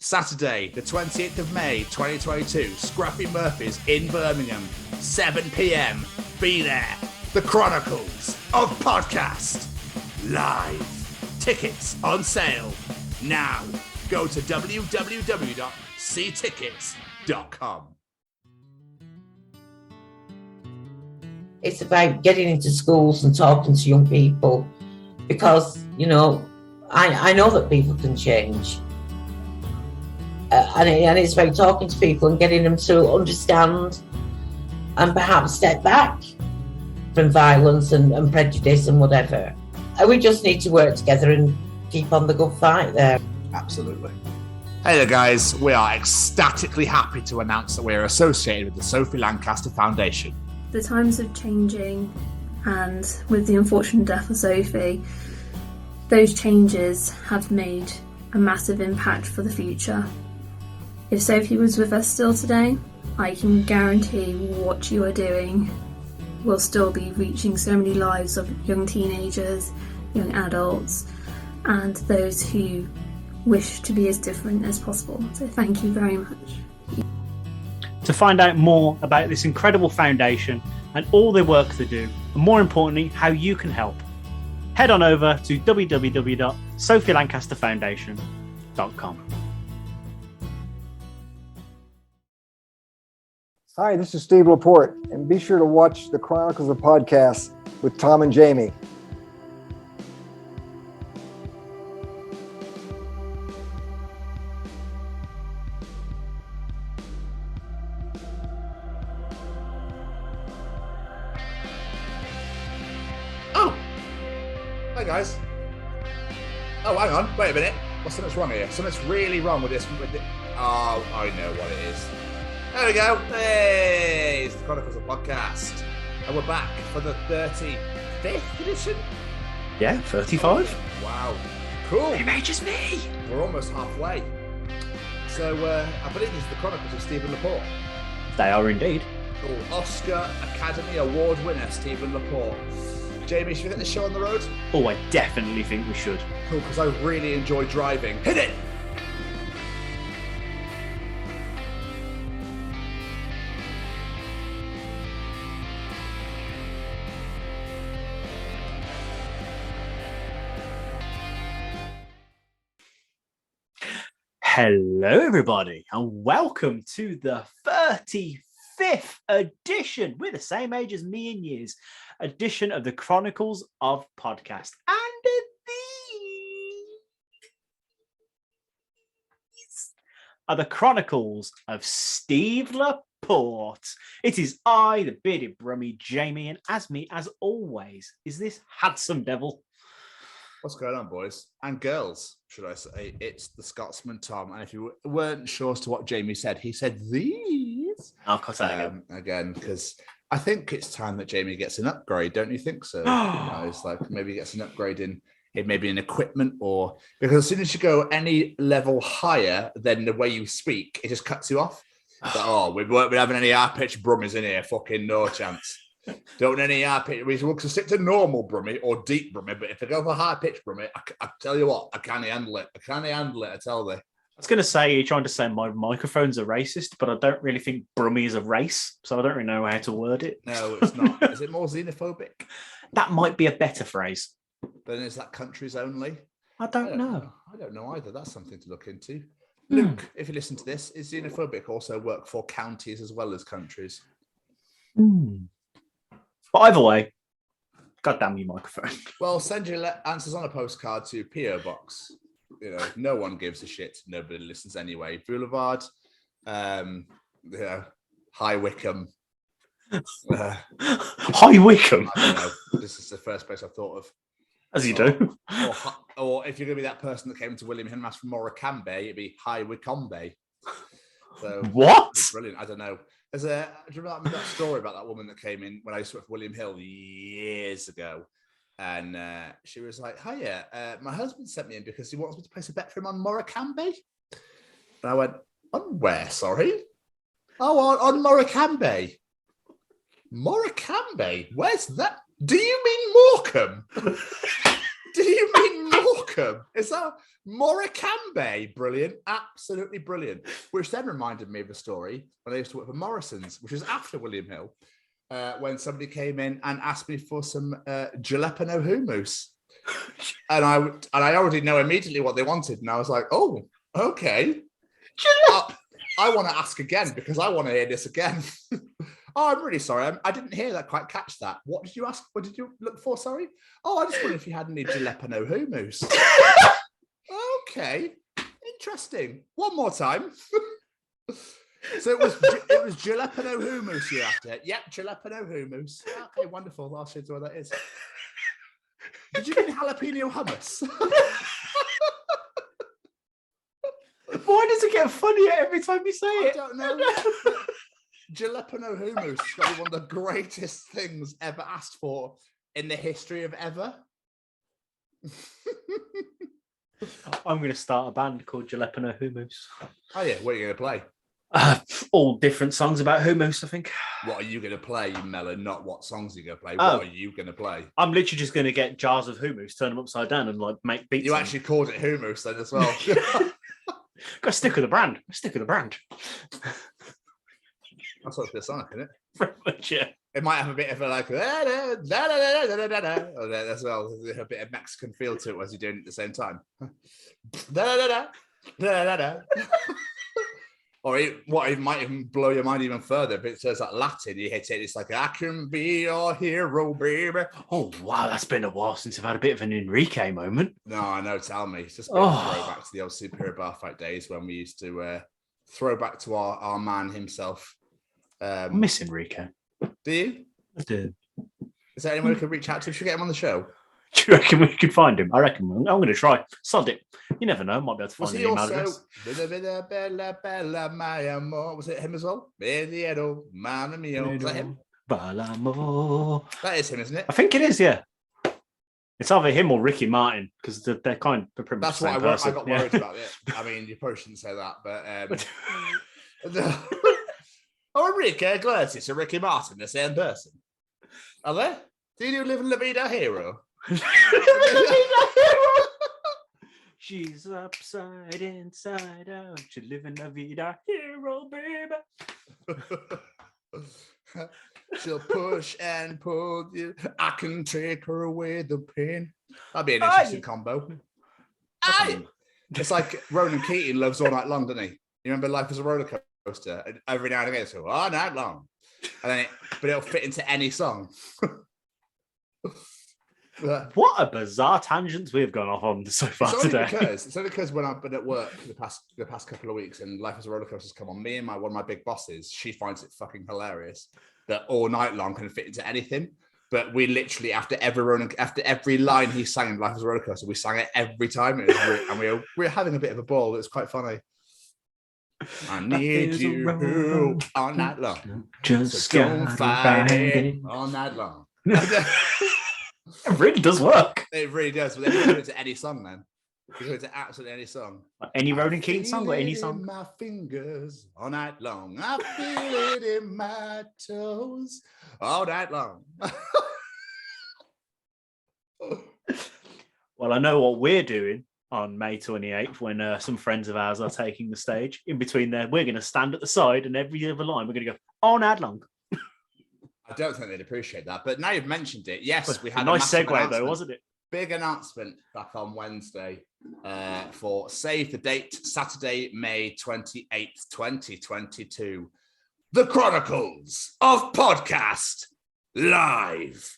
Saturday, the 28th of May, 2022, Scrappy Murphy's in Birmingham, 7 p.m. Be there. The Chronicles of Podcast. Live. Tickets on sale now. Go to www.ctickets.com. It's about getting into schools and talking to young people because, I know that people can change. And it's about talking to people and getting them to understand and perhaps step back from violence and prejudice and whatever. And we just need to work together and keep on the good fight there. Absolutely. Hey there, guys. We are ecstatically happy to announce that we are associated with the Sophie Lancaster Foundation. The times are changing, and with the unfortunate death of Sophie, those changes have made a massive impact for the future. If Sophie was with us still today, I can guarantee what you are doing will still be reaching so many lives of young teenagers, young adults, and those who wish to be as different as possible. So thank you very much. To find out more about this incredible foundation and all the work they do, and more importantly, how you can help, head on over to www.sophielancasterfoundation.com. Hi, this is Steve Laporte, and be sure to watch the Chronicles of Podcast with Tom and Jamie. Oh! Hi, guys. Oh, hang on. Wait a minute. Something's wrong here. Something's really wrong with this. Oh, I know what it is. There we go. Hey, it's the Chronicles of Podcast. And we're back for the 35th edition. Yeah, 35. Wow. Cool. Same age as me. We're almost halfway. So I believe this is the Chronicles of Stephen Laporte. They are indeed. Oh, Oscar Academy Award winner Stephen Laporte. Jamie, should we get the show on the road? Oh, I definitely think we should. Cool, because I really enjoy driving. Hit it! Hello, everybody, and welcome to the 35th edition, we're the same age as me and years, edition of the Chronicles of Podcast. And these are the Chronicles of Steve Laporte. It is I, the bearded brummy Jamie, and as always, is this handsome devil. What's going on, boys and girls, should I say? It's the Scotsman Tom. And if you weren't sure as to what Jamie said, he said these. I'll cut that again, because I think it's time that Jamie gets an upgrade, don't you think so? It's like maybe gets an upgrade in maybe in equipment, or because as soon as you go any level higher than the way you speak, it just cuts you off. Like, we won't be having any high-pitched brummies in here. Fucking no chance. Don't any high pitch. We can stick to normal brummy or deep brummy, but if I go for high pitch brummy, I tell you what, I can't handle it. I tell you. I was going to say, you're trying to say my microphones are racist, but I don't really think brummy is a race, so I don't really know how to word it. No, it's not. Is it more xenophobic? That might be a better phrase. Then is that countries only? I don't know. I don't know either. That's something to look into. Luke, if you listen to this, is xenophobic also work for counties as well as countries? But either way, God damn you, microphone. Well, send your answers on a postcard to P.O. Box. No one gives a shit. Nobody listens anyway. Boulevard, High Wycombe. High Wycombe? I don't know. This is the first place I've thought of. As you do. Or if you're going to be that person that came to William Hill and asked for Morecambe, it'd be High Wycombe. So what? Brilliant. I don't know. Do you remember that story about that woman that came in when I used to work for William Hill years ago? And she was like, hiya, my husband sent me in because he wants me to place a bet for him on Morecambe. And I went, on where, sorry? Oh, on Morecambe. Morecambe? Where's that? Do you mean Morecambe? Do you mean Morecambe? Is that Morecambe? Brilliant. Absolutely brilliant. Which then reminded me of a story when I used to work for Morrison's, which was after William Hill, when somebody came in and asked me for some jalapeno hummus. And I already know immediately what they wanted. And I was like, oh, okay. I want to ask again because I want to hear this again. Oh, I'm really sorry. I didn't hear that, quite catch that. What did you ask? What did you look for? Sorry. Oh, I just wondered if you had any jalapeno hummus. Okay. Interesting. One more time. So it was jalapeno hummus you're after. Yep, jalapeno hummus. Okay, wonderful. I'll show you what that is. Did you mean jalapeno hummus? Why does it get funnier every time you say it? I don't know. Jalapeno hummus is got to be one of the greatest things ever asked for in the history of ever. I'm going to start a band called Jalapeno Hummus. Oh yeah, what are you going to play? All different songs about hummus, I think. What are you going to play, you melon? Not what songs are you going to play. Oh. What are you going to play? I'm literally just going to get jars of hummus, turn them upside down, and like make beats. You actually called it hummus then as well. Got to stick with the brand. Stick with the brand. That's what's the song, isn't it? Pretty much, yeah. It might have a bit of a like as well, a bit of Mexican feel to it as you're doing it at the same time. Or what might even blow your mind even further, if it says that Latin, you hit it, it's like, I can be your hero, baby. Oh, wow, that's been a while since I've had a bit of an Enrique moment. No, I know, tell me. It's just been a throwback to the old Superior Bar Fight days when we used to throw back to our man himself. I miss Enrique. Do you? I do. Is there anyone who can reach out to? Should we get him on the show? Do you reckon we could find him? I reckon I'm going to try. Sod it. You never know. Might be able to find an email address. Was it him as well? Was that him? That is him, isn't it? I think it is, yeah. It's either him or Ricky Martin, because they're pretty much That's the same what person. I got worried about it. I mean, you probably shouldn't say that, but... Oh, Ricky Iglesias and Ricky Martin, the same person. Are they? Do you live in La Vida Hero? She's upside inside out. She living La Vida Hero, baby. She'll push and pull you. I can take her away the pain. That'd be an interesting combo. It's like Ronan Keating loves All Night Long, doesn't he? You remember Life is a Roller Coaster? And every now and again, so all night long. And then but it'll fit into any song. What a bizarre tangents we've gone off on so far today. It's only because when I've been at work the past couple of weeks and Life is a Roller Coaster's come on, me and one of my big bosses, she finds it fucking hilarious that All Night Long can fit into anything. But we literally, after every line he sang in Life is a Roller Coaster, we sang it every time. And we were having a bit of a ball. It was quite funny. I need you all night long. Just so don't fight it all night long. It really does work. It really does. But then you can do it to any song, man. You can do it to absolutely any song. Like any Ronan Keating song or any song? In my fingers all night long. I feel it in my toes all night long. Well, I know what we're doing on May 28th when some friends of ours are taking the stage. In between there, we're going to stand at the side and every other line we're going to go all night long. I don't think they'd appreciate that, but now you've mentioned it, yes, we had a nice segue though, wasn't it? Big announcement back on Wednesday for save the date, Saturday, May 28th, 2022. The Chronicles of Podcast live.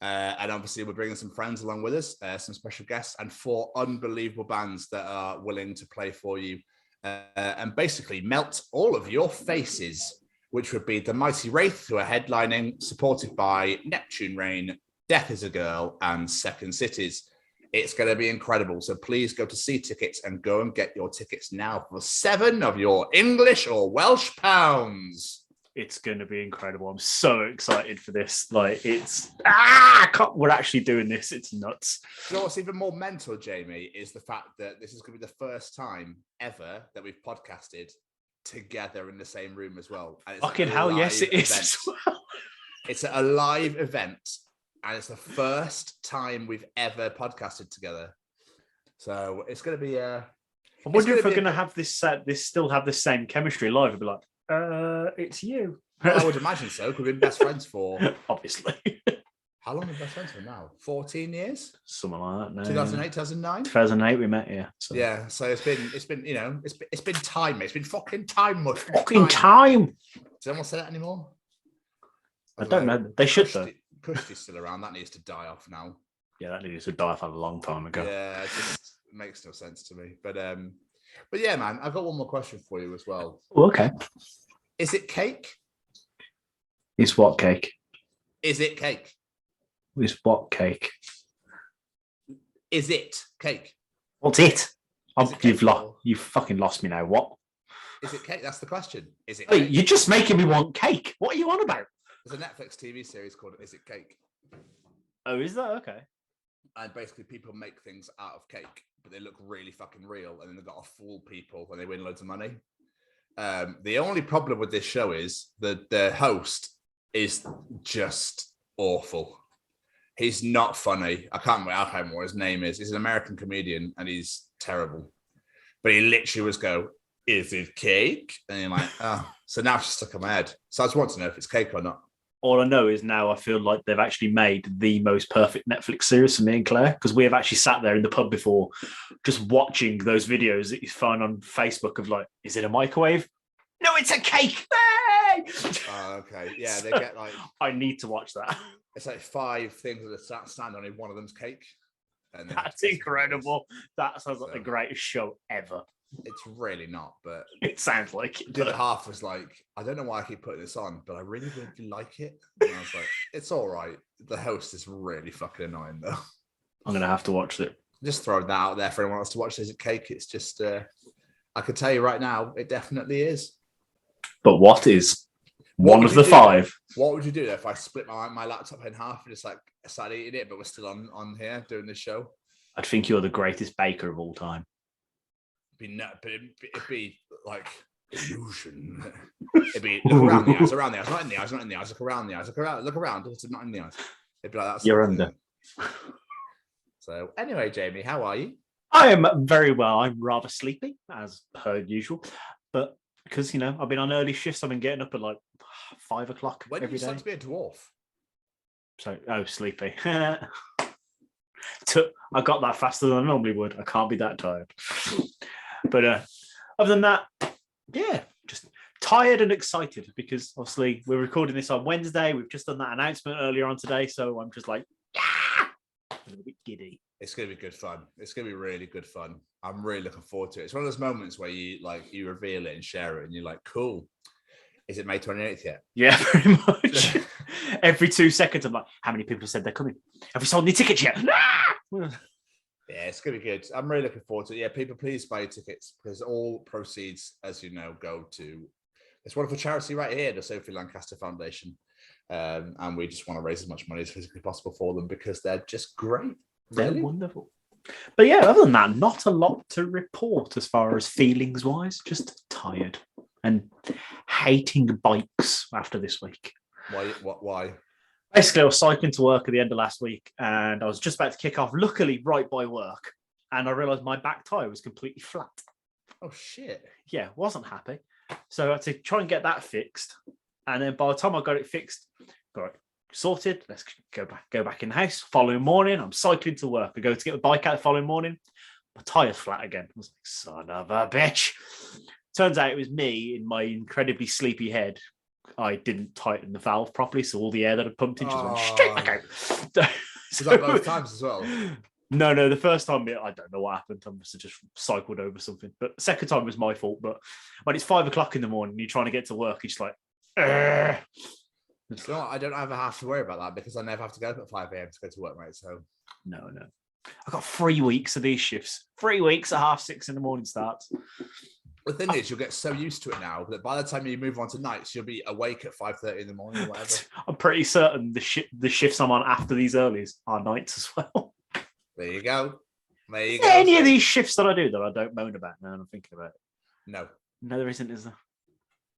And obviously we're bringing some friends along with us, some special guests and 4 unbelievable bands that are willing to play for you and basically melt all of your faces, which would be the Mighty Wraith, who are headlining, supported by Neptune Rain, Death is a Girl, and Second Cities. It's going to be incredible. So please go to See Tickets and go and get your tickets now for 7 of your English or Welsh pounds. It's going to be incredible. I'm so excited for this. Like, we're actually doing this. It's nuts. You know what's even more mental, Jamie, is the fact that this is going to be the first time ever that we've podcasted together in the same room as well. And fucking hell, yes, it is as well. It's a live event, and it's the first time we've ever podcasted together. So it's going to be I wonder if we're going to have this still have the same chemistry live. It'll be like, it's you. Well, I would imagine so, because we've been best friends for... Obviously. How long have we been best friends for now? 14 years? Something like that. No, 2008, 2009? 2008 we met, yeah. So. Yeah, so it's been it's been time, mate. It's been fucking time, much fucking time. Does anyone say that anymore? I don't know. They should, though. Kushti's still around. That needs to die off now. Yeah, that needs to die off a long time ago. Yeah, it just makes no sense to me. But yeah, man, I've got one more question for you as well. Oh, okay. Is it cake? Is what cake? Is it cake? Is what cake? Is it cake? What's it? Cake You've fucking lost me now. What? Is it cake? That's the question. Is it? Hey, you're just making me want cake. What are you on about? There's a Netflix TV series called "Is It Cake?" Oh, is that okay? And basically, people make things out of cake, but they look really fucking real, and then they've got to fool people, and they win loads of money. The only problem with this show is that the host is just awful. He's not funny. I can't remember what his name is. He's an American comedian, and he's terrible. But he literally was go, "Is it cake?" And you're like, oh. So now it's just stuck in my head. So I just want to know if it's cake or not. All I know is now I feel like they've actually made the most perfect Netflix series for me and Claire, because we have actually sat there in the pub before just watching those videos that you find on Facebook of like, is it a microwave? No, it's a cake. Hey! Oh, okay. Yeah, they get like... I need to watch that. It's like 5 things that stand on, and one of them's cake. And that's incredible. That sounds like the greatest show ever. It's really not, but it sounds like it. The other half was like, I don't know why I keep putting this on, but I really, really like it. And I was like, it's all right. The host is really fucking annoying, though. I'm going to have to watch it. Just throwing that out there for anyone else to watch. Is it cake? It's just, I can tell you right now, it definitely is. But what is one of the 5? What would you do if I split my laptop in half and just like started eating it, but we're still on here doing this show? I'd think you're the greatest baker of all time. It'd be like illusion. It'd be look around the eyes, not in the eyes, not in the eyes. Look around the eyes, look around. It's not in the eyes. It'd be like that. You're under. So anyway, Jamie, how are you? I am very well. I'm rather sleepy, as per usual, but because I've been on early shifts, I've been getting up at like 5 o'clock when every day. When did you start to be a dwarf? So, sleepy. I got that faster than I normally would. I can't be that tired. But other than that, yeah, just tired and excited because obviously we're recording this on Wednesday. We've just done that announcement earlier on today, so I'm just like, yeah, a little bit giddy. It's going to be good fun. It's going to be really good fun. I'm really looking forward to it. It's one of those moments where you reveal it and share it, and you're like, cool. Is it May 28th yet? Yeah, pretty much. Every 2 seconds, I'm like, how many people have said they're coming? Have we sold any tickets yet? Yeah, it's going to be good. I'm really looking forward to it. Yeah, people, please buy your tickets because all proceeds, as you know, go to this wonderful charity right here, the Sophie Lancaster Foundation. And we just want to raise as much money as physically possible for them because they're just great. They're wonderful. But yeah, other than that, not a lot to report as far as feelings-wise. Just tired and hating bikes after this week. Why? Basically, I was cycling to work at the end of last week and I was just about to kick off, luckily right by work, and I realised my back tyre was completely flat. Oh, shit. Yeah, wasn't happy. So I had to try and get that fixed. And then by the time I got it fixed, got it sorted, let's go back in the house. Following morning, I'm cycling to work. I go to get the bike out the following morning. My tyre's flat again. I was like, son of a bitch. Turns out it was me in my incredibly sleepy head. I didn't tighten the valve properly, so all the air that had pumped in just went straight back out. Was that both times as well? No, the first time, I don't know what happened. I must have just cycled over something. But the second time was my fault. But when it's 5 o'clock in the morning, you're trying to get to work, it's like, I don't ever have to worry about that because I never have to get up at 5 a.m. to go to work, mate. So no. I've got 3 weeks of these shifts. 3 weeks at 6:30 in the morning starts. The thing is, you'll get so used to it now that by the time you move on to nights, you'll be awake at 5:30 in the morning or whatever. I'm pretty certain the shifts I'm on after these earlies are nights as well. There you go. Any of these shifts that I do that I don't moan about now and I'm thinking about it? No, there isn't, is there?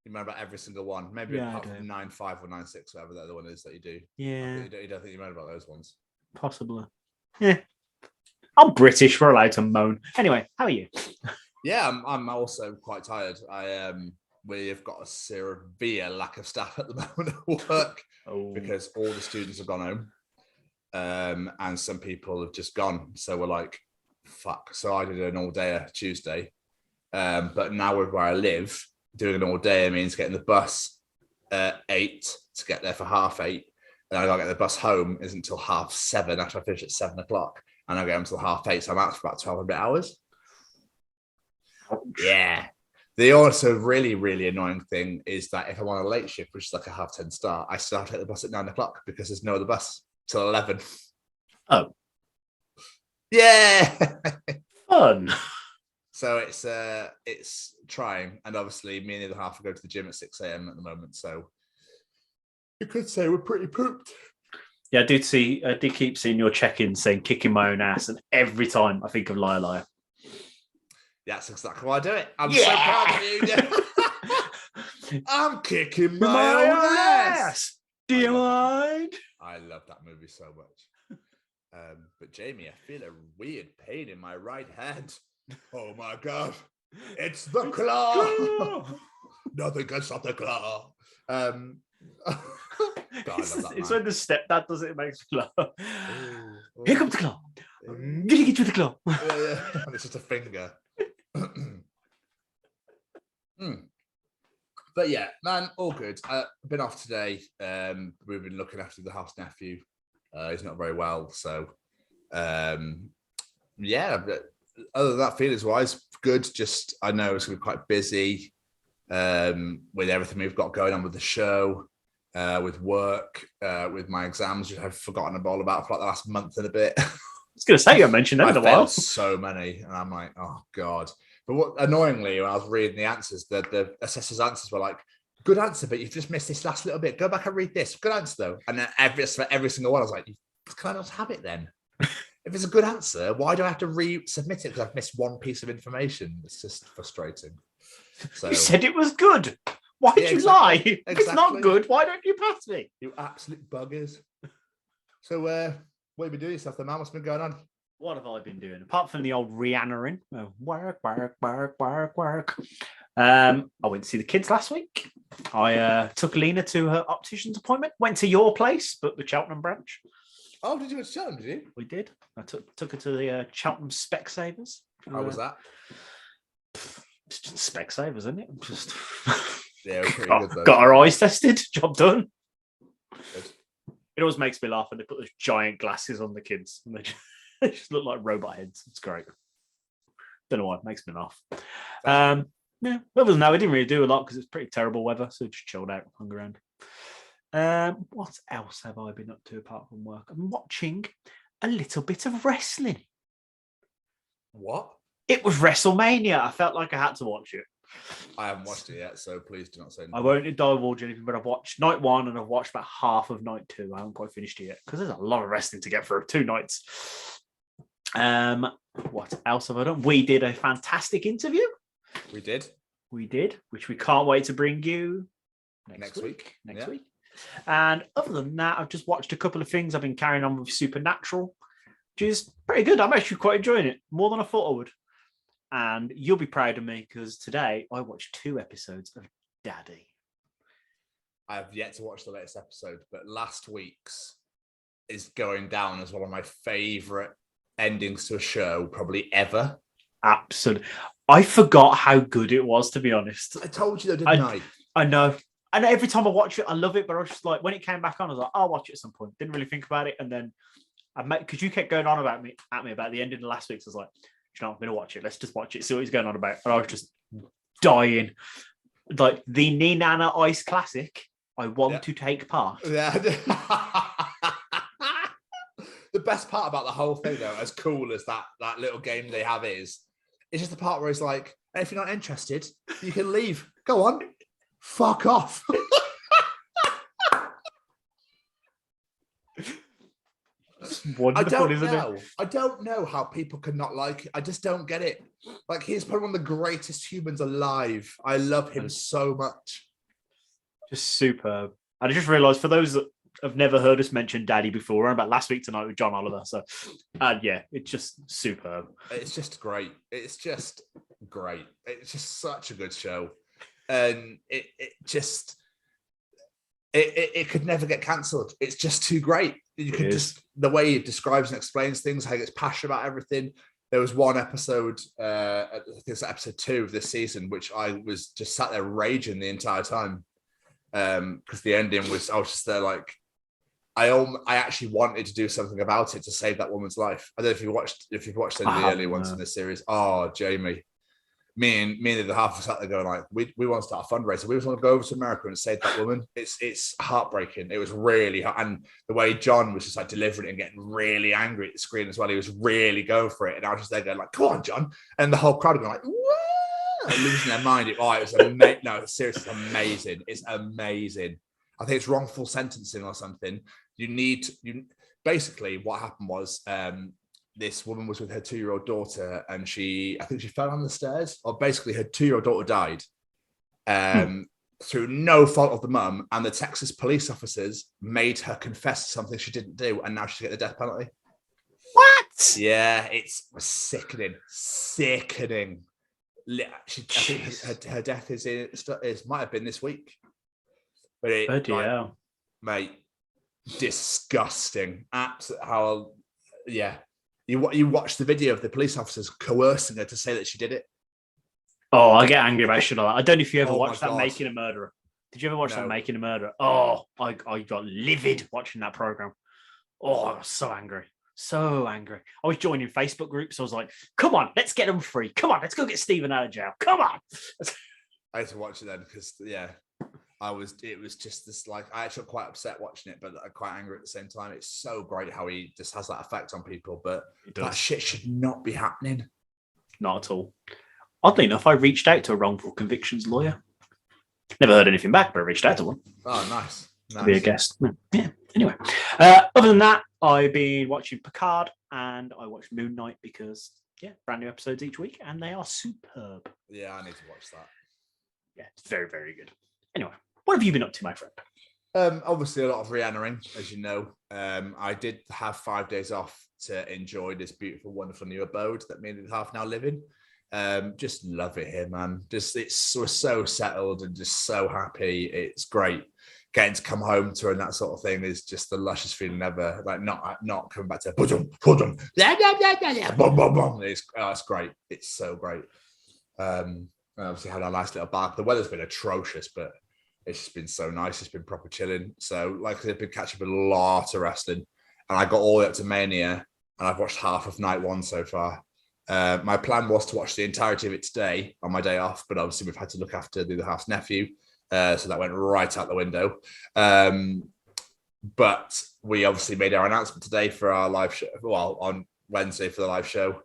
You moan about every single one. Maybe Yeah, apart I from 9.5 or 9.6, whatever the other one is that you do. Yeah, You don't think you moan about those ones. possibly. Yeah. I'm British. We're allowed to moan. Anyway, how are you? Yeah, I'm also quite tired. We've got a severe lack of staff at the moment at work because all the students have gone home, and some people have just gone. So we're like, fuck. So I did an all-day Tuesday, but now where I live, doing an all-day means getting the bus at 8 to get there for 8:30, and I gotta get the bus home isn't until 7:30 after I finish at 7:00, and I get home until 8:30. So I'm out for about 12 hours. Yeah. The also really, really annoying thing is that if I'm on a late shift, which is like a 10:30 start, I still have to take the bus at 9:00 because there's no other bus till 11. Oh. Yeah. Fun. So it's trying. And obviously me and the other half go to the gym at 6 a.m. at the moment. So you could say we're pretty pooped. Yeah, I did keep seeing your check-in saying kicking my own ass, and every time I think of Liar Liar. That's exactly why I do it. I'm so proud of you. I'm kicking my own ass. Do you mind? I love that movie so much. But Jamie, I feel a weird pain in my right hand. Oh my God. It's the claw. Nothing can stop the claw. God, It's when the stepdad does it, it makes me laugh. Here comes the claw. I'm gonna get you the claw. Yeah. And it's just a finger. But yeah, man, all good. I've been off today. We've been looking after the house nephew. He's not very well, so yeah. But other than that, feelings wise, good. Just I know it's gonna be quite busy with everything we've got going on with the show, with work, with my exams, which I've forgotten all about for like the last month and a bit. I was gonna say you mentioned them in a while. So many, and I'm like, oh God. But what annoyingly, when I was reading the answers, the assessor's answers were like, good answer, but you've just missed this last little bit. Go back and read this. Good answer, though. And then every single one, I was like, can I not have it then? If it's a good answer, why do I have to resubmit it because I've missed one piece of information? It's just frustrating. So, you said it was good. Why did you lie? If it's not good, why don't you pass me? You absolute buggers. So, what have you been doing yourself, the man? What's been going on? What have I been doing? Apart from the old Rihanna-ing, work. I went to see the kids last week. I took Lena to her optician's appointment. Went to your place, but the Cheltenham branch. Oh, did you go to Cheltenham, did you? We did. I took her to the Cheltenham Specsavers. How was that? It's just Specsavers, isn't it? Just yeah, pretty good though. Got her eyes tested. Job done. Good. It always makes me laugh when they put those giant glasses on the kids and they just look like robot heads. It's great. Don't know why. It makes me laugh. Yeah, other than that, we didn't really do a lot because it's pretty terrible weather, so just chilled out, hung around. What else have I been up to apart from work? I'm watching a little bit of wrestling. What? It was WrestleMania. I felt like I had to watch it. I haven't watched it yet, so please do not say anything. I won't divulge anything, but I've watched night 1 and I've watched about half of night 2. I haven't quite finished it yet because there's a lot of wrestling to get through 2 nights. What else have I done? We did a fantastic interview. We did, which we can't wait to bring you next week. Next week. And other than that, I've just watched a couple of things. I've been carrying on with Supernatural, which is pretty good. I'm actually quite enjoying it, more than I thought I would. And you'll be proud of me because today I watched 2 episodes of Daddy. I have yet to watch the latest episode, but last week's is going down as one of my favorite endings to a show probably ever. Absolutely. I forgot how good it was, to be honest. I told you, didn't I? I know. And every time I watch it, I love it. But I was just like, when it came back on, I was like, I'll watch it at some point. Didn't really think about it. And then because you kept going on at me about the ending of last week. So I was like, you know, I'm going to watch it. Let's just watch it, see what he's going on about. And I was just dying. Like the Nina Ice Classic, I want to take part. Yeah. The best part about the whole thing, though, as cool as that little game they have is, it's just the part where it's like, if you're not interested, you can leave. Go on. Fuck off. Wonderful, isn't it? I don't know how people can not like it. I just don't get it. Like, he's probably one of the greatest humans alive. I love him so much. Just superb. And I just realised for those that have never heard us mention Daddy before, we're on about last week tonight with John Oliver. So, yeah, it's just superb. It's just great. It's just great. It's just such a good show, and it could never get cancelled. It's just too great. You could just the way it describes and explains things, how he gets passionate about everything. There was one episode, I think it's episode 2 of this season, which I was just sat there raging the entire time. Because the ending was, I was just there like, I actually wanted to do something about it to save that woman's life. I don't know if you've watched any of the early ones in this series. Oh, Jamie, me and the other half were sat there going like, we want to start a fundraiser. We just want to go over to America and save that woman. It's heartbreaking. It was really hard. And the way John was just like delivering it and getting really angry at the screen as well. He was really going for it. And I was just there going like, come on, John. And the whole crowd going like, whoa! Like losing their mind. It was amazing. No, seriously, it's amazing. It's amazing. I think it's wrongful sentencing or something. You basically what happened was this woman was with her 2-year-old daughter, and I think she fell down the stairs, or basically her 2-year-old daughter died through no fault of the mum, and the Texas police officers made her confess to something she didn't do, and now she get the death penalty. What? Yeah, it's sickening. I think her death might have been this week, but mate, disgusting. Absolutely. You watch the video of the police officers coercing her to say that she did it. Oh, I get angry about shit like that. I don't know if you ever watched that God. Making a Murderer. Did you ever watch that Making a Murderer? Oh, I got livid watching that program. Oh, I was so angry. So angry. I was joining Facebook groups. I was like, come on, let's get them free. Come on, let's go get Stephen out of jail. Come on. I had to watch it then because, it was just this, like, I actually got quite upset watching it, but quite angry at the same time. It's so great how he just has that effect on people, but that shit should not be happening. Not at all. Oddly enough, I reached out to a wrongful convictions lawyer. Never heard anything back, but I reached out to one. Oh, nice. To be a guest. Yeah. Anyway, other than that, I've been watching Picard and I watched Moon Knight because, brand new episodes each week and they are superb. Yeah, I need to watch that. Yeah, it's very, very good. Anyway, what have you been up to, my friend? Obviously, a lot of Rihannaing, as you know. I did have 5 days off to enjoy this beautiful, wonderful new abode that me and the half now live in. Just love it here, man. We're so settled and just so happy. It's great. Getting to come home to her and that sort of thing is just the luscious feeling ever. Like not coming back to it's great. It's so great. Obviously had a nice little bath. The weather's been atrocious, but it's just been so nice. It's been proper chilling. So like I've been catching up a lot of wrestling, and I got all the way up to Mania, and I've watched half of Night 1 so far. My plan was to watch the entirety of it today on my day off, but obviously we've had to look after the other half's nephew. So that went right out the window. But we obviously made our announcement today for our live show, well, on Wednesday for the live show,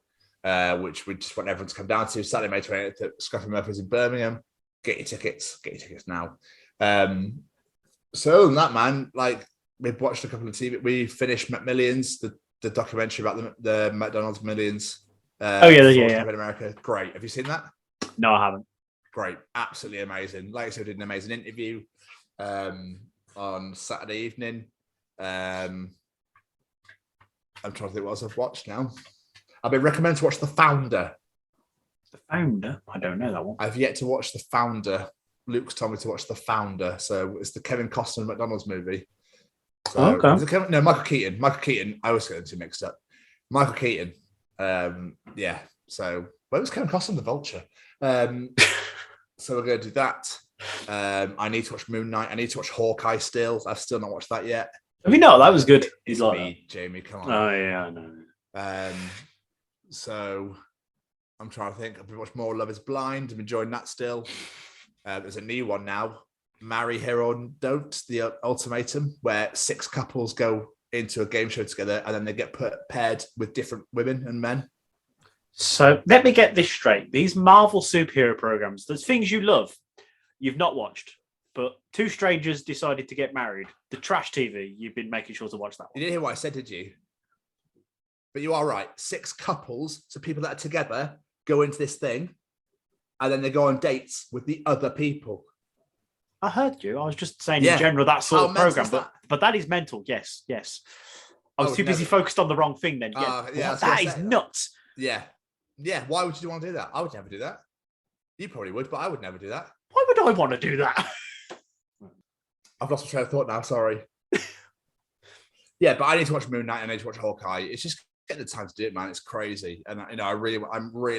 which we just want everyone to come down to Saturday, May 28th at Scruffy Murphy's in Birmingham. Get your tickets now. So other than that, man, like we've watched a couple of TV. We finished McMillions, the documentary about the McDonald's Millions. In America. Great. Have you seen that? No, I haven't. Great, absolutely amazing. Like I said, I did an amazing interview on Saturday evening. I'm trying to think what else I've watched now. I've been recommended to watch The Founder. The Founder? I don't know that one. I've yet to watch The Founder. Luke's told me to watch The Founder. So it's the Kevin Costner McDonald's movie. So, okay. Michael Keaton. Michael Keaton. I always get them two mixed up. Michael Keaton. So where was Kevin Costner? The Vulture. So we're going to do that. I need to watch Moon Knight. I need to watch Hawkeye still. I've still not watched that yet. Have you not? That was good. He's like me, Jamie, come on. Oh, yeah, I know. So I'm trying to think. I've been watching more Love is Blind. I'm enjoying that still. There's a new one now. Marry Her or Don't, the ultimatum, where 6 couples go into a game show together and then they get paired with different women and men. So let me get this straight. These Marvel superhero programs, there's things you love, you've not watched, but 2 strangers decided to get married. The trash TV, you've been making sure to watch that one. You didn't hear what I said, did you? But you are right. 6 couples, so people that are together, go into this thing, and then they go on dates with the other people. I heard you. I was just saying Yeah. in general that sort How of mental program, is that? but that is mental. Yes. I was would too busy never. focused on the wrong thing then. Yeah, I was That gonna is say that. nuts. Yeah. Why would you want to do that? I would never do that. You probably would, but I would never do that. Why would I want to do that? I've lost my train of thought now. Sorry. Yeah, but I need to watch Moon Knight and I need to watch Hawkeye. It's just getting the time to do it, man. It's crazy, and I'm really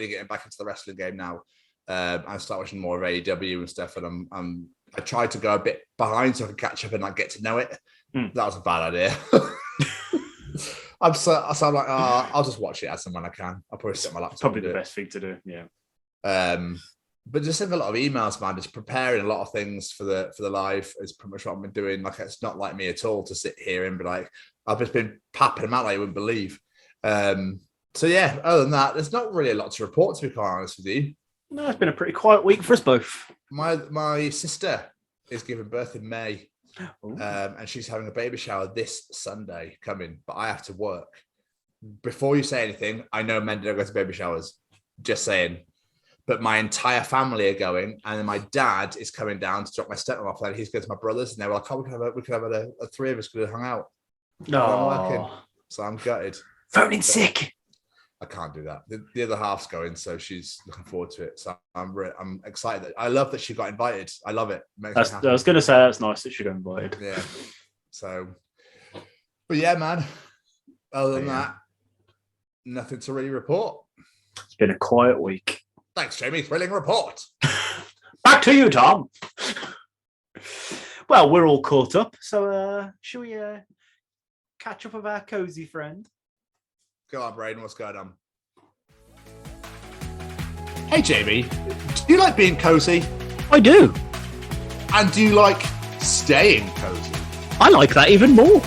getting back into the wrestling game now. I start watching more of AEW and stuff, and I tried to go a bit behind so I could catch up and like get to know it. That was a bad idea. I'm like, I'll just watch it as and when I can. I'll probably sit on my laptop. Probably the best thing to do. Yeah. But just sending a lot of emails, man. Just preparing a lot of things for the live is pretty much what I've been doing. Like, it's not like me at all to sit here and be like, I've just been papping them out like you wouldn't believe. So yeah, other than that, there's not really a lot to report, to be quite honest with you. No, it's been a pretty quiet week for us both. My sister is giving birth in May, and she's having a baby shower this Sunday coming, but I have to work. Before you say anything, I know men don't go to baby showers. Just saying. But my entire family are going, and then my dad is coming down to drop my stepmom off. And he's going to my brothers, and they were like, "Oh, we could have a three of us could have hung out." No, I'm working, so I'm gutted. Phoning sick. I can't do that. The other half's going, so she's looking forward to it. So I'm excited. I love that she got invited. I love it. I was going to say that's nice that she got invited. Yeah. So, but yeah, man. Other than that, nothing to really report. It's been a quiet week. Thanks, Jamie. Thrilling report. Back to you, Tom. Well, we're all caught up, so shall we catch up with our cozy friend? Go on, Braden. What's going on? Hey, Jamie. Do you like being cozy? I do. And do you like staying cozy? I like that even more.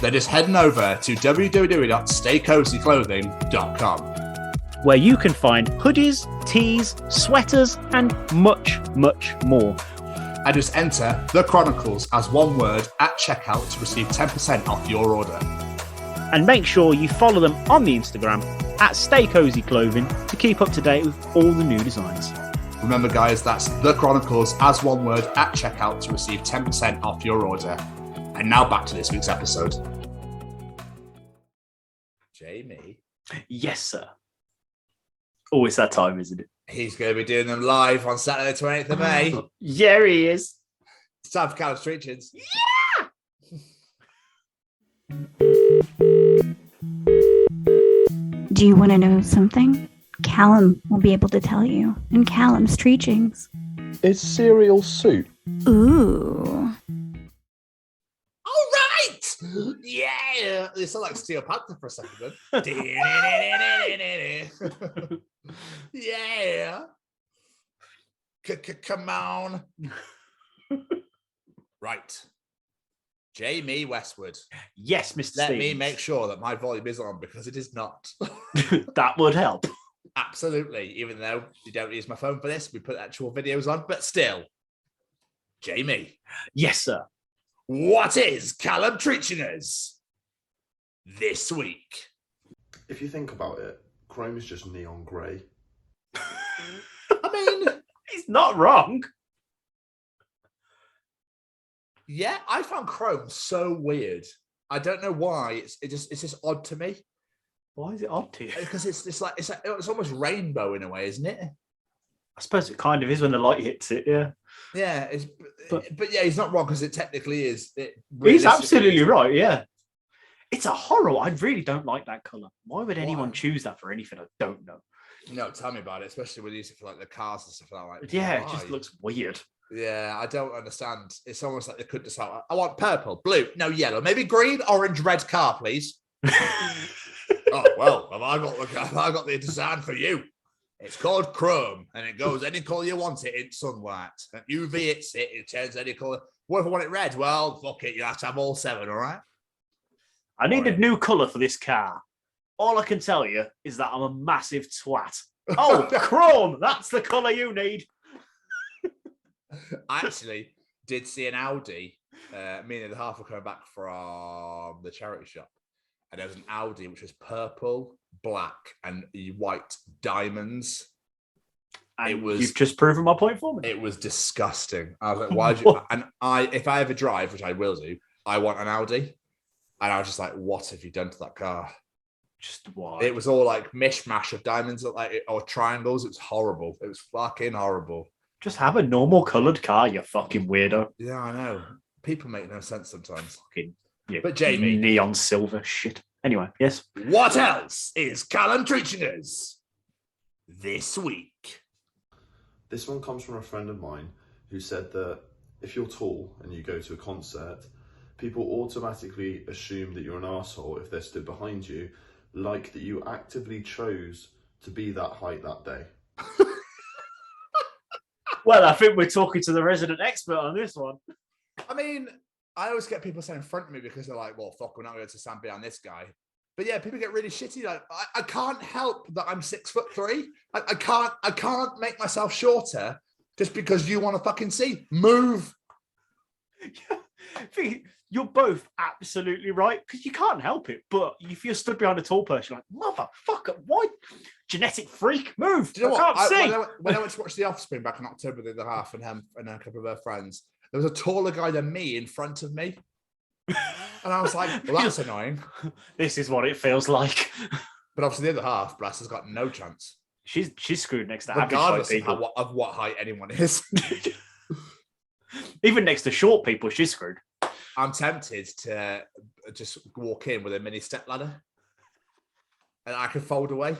Then just heading over to www.staycozyclothing.com, where you can find hoodies, tees, sweaters, and much, much more. And just enter The Chronicles as one word at checkout to receive 10% off your order. And make sure you follow them on the Instagram at Stay Cozy Clothing to keep up to date with all the new designs. Remember, guys, that's The Chronicles as one word at checkout to receive 10% off your order. And now back to this week's episode. Jamie. Yes, sir. Always that time, isn't it? He's going to be doing them live on Saturday, the 28th of May. Yeah, he is. It's time for Callum's Treachins. Do you want to know something? Callum will be able to tell you in Callum's Treachings. Is cereal soup? Ooh. All right! Yeah! They sound like Steel Panther for a second. Yeah! Come on. Right. Jamie Westwood. Yes, Mr. Let Stevens. me make sure that my volume is on because it is not. That would help. Absolutely. Even though you don't use my phone for this, we put actual videos on, but still. Jamie. Yes, sir. What is Callum treaching us this week? If you think about it, Chrome is just neon grey. I mean, He's not wrong. yeah, I found Chrome so weird. I don't know why. It's just odd to me. Why is it odd to you? Because it's almost rainbow in a way, isn't it? I suppose it kind of is when the light hits it, yeah. Yeah, but yeah, he's not wrong because it technically is. He's absolutely right, yeah. It's a horror. I really don't like that colour. Why would anyone choose that for anything? I don't know. No, tell me about it, especially when you use it for like the cars and stuff like that. Yeah, why? it just looks weird. Yeah, I don't understand. It's almost like they could decide, I want purple, blue, no yellow, maybe green, orange, red car, please. Oh, well, have I got the design for you? It's called Chrome, and it goes any colour you want it in sunlight. And UV hits it, it turns any colour. What if I want it red? Well, fuck it, you have to have all 7, all right? I need a new colour for this car. All I can tell you is that I'm a massive twat. Oh, Chrome, that's the colour you need. I actually did see an Audi. Me and the half were coming back from the charity shop, and there was an Audi which was purple, black, and white diamonds. And you've just proven my point for me. It was disgusting. I was like, why did you? And if I ever drive, which I will do, I want an Audi. And I was just like, what have you done to that car? Just why? It was all like mishmash of diamonds or triangles. It was horrible. It was fucking horrible. Just have a normal coloured car, you fucking weirdo. Yeah, I know. People make no sense sometimes. Fucking, yeah, But Jamie, neon silver shit. Anyway, yes. What else is Callum treating us this week? This one comes from a friend of mine who said that if you're tall and you go to a concert, people automatically assume that you're an arsehole if they're stood behind you, like that you actively chose to be that height that day. Well, I think we're talking to the resident expert on this one. I mean, I always get people saying in front of me because they're like, well, fuck, we're not going to stand behind this guy. But yeah, people get really shitty. Like, I can't help that I'm 6'3". I can't make myself shorter just because you want to fucking see. Move. Yeah. You're both absolutely right because you can't help it. But if you're stood behind a tall person, you're like, motherfucker, why? Genetic freak, move. Do you know I what? can't see. When I went to watch The Offspring back in October the other half and a couple of her friends, there was a taller guy than me in front of me. And I was like, well, that's annoying. This is what it feels like. But obviously the other half, Brass, has got no chance. She's screwed next to average height Regardless people. of what height anyone is. Even next to short people, she's screwed. I'm tempted to just walk in with a mini step ladder. And I can fold away.